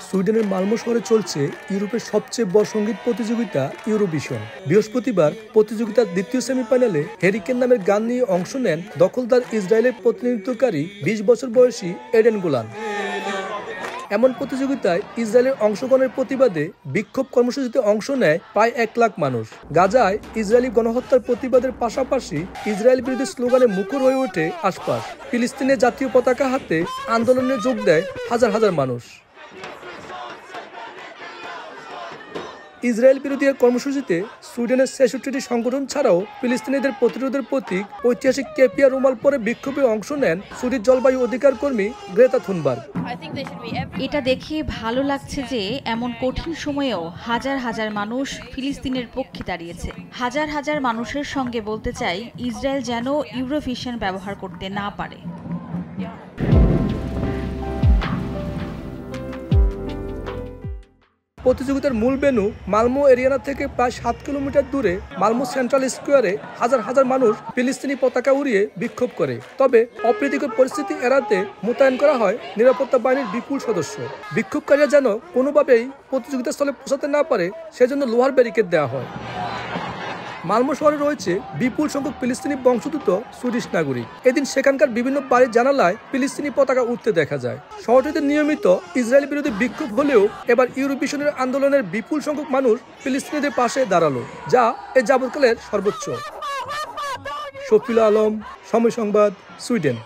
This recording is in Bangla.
সুইডেনের মালমো শহরে চলছে ইউরোপের সবচেয়ে বড় সঙ্গীত প্রতিযোগিতা ইউরোভিশন। বৃহস্পতিবার প্রতিযোগিতার দ্বিতীয় সেমিফাইনালে হ্যারিকেন নামের গান নিয়ে অংশ নেন দখলদার ইসরায়েলের প্রতিনিধিত্বকারী ২০ বছর বয়সী এডেন গোলান। এমন প্রতিযোগিতায় ইসরায়েলের অংশগ্রহণের প্রতিবাদে বিক্ষোভ কর্মসূচিতে অংশ নেয় প্রায় ১ লাখ মানুষ। গাজায় ইসরায়েলি গণহত্যার প্রতিবাদের পাশাপাশি ইসরায়েল বিরোধী স্লোগানে মুখর হয়ে ওঠে আশপাশ। ফিলিস্তিনের জাতীয় পতাকা হাতে আন্দোলনে যোগ দেয় হাজার হাজার মানুষ। ইসরায়েল বিরোধী কর্মসূচিতে সুইডেনের ৬৬টি সংগঠন ছাড়াও ফিলিস্তিনিদের প্রতিরোধের প্রতীক ঐতিহাসিক কেপিয়া রুমাল পরে বিক্ষোভে অংশ নেন সুইডিশ জলবায়ু অধিকার কর্মী গ্রেতা থুনবার্গ। এটা দেখে ভালো লাগছে যে এমন কঠিন সময়েও হাজার হাজার মানুষ ফিলিস্তিনের পক্ষে দাঁড়িয়েছে। হাজার হাজার মানুষের সঙ্গে বলতে চাই, ইসরায়েল যেন ইউরোভিশন ব্যবহার করতে না পারে। প্রতিযোগিতার মূল ভেন্যু মালমো এরিয়ানা থেকে প্রায় ৭ কিলোমিটার দূরে মালমো সেন্ট্রাল স্কোয়ারে হাজার হাজার মানুষ ফিলিস্তিনি পতাকা উড়িয়ে বিক্ষোভ করে। তবে অপ্রীতিকর পরিস্থিতি এড়াতে মোতায়েন করা হয় নিরাপত্তা বাহিনীর বিপুল সদস্য। বিক্ষোভকারীরা যেন কোনোভাবেই প্রতিযোগিতাস্থলে পৌঁছাতে না পারে সেজন্য লোহার ব্যারিকেড দেওয়া হয়। মালমো শহরে রয়েছে বিপুল সংখ্যক ফিলিস্তিনি বংশোদ্ভূত সুইডিশ নাগরিক। এদিন সেখানকার বিভিন্ন বাড়ির জানালায় ফিলিস্তিনি পতাকা উঠতে দেখা যায়। শহরটিতে নিয়মিত ইসরায়েল বিরোধী বিক্ষোভ হলেও এবার ইউরোভিশনের আন্দোলনের বিপুল সংখ্যক মানুষ ফিলিস্তিনিদের পাশে দাঁড়ালো, যা এ যাবৎকালের সর্বোচ্চ। শফিউল আলম, সময় সংবাদ, সুইডেন।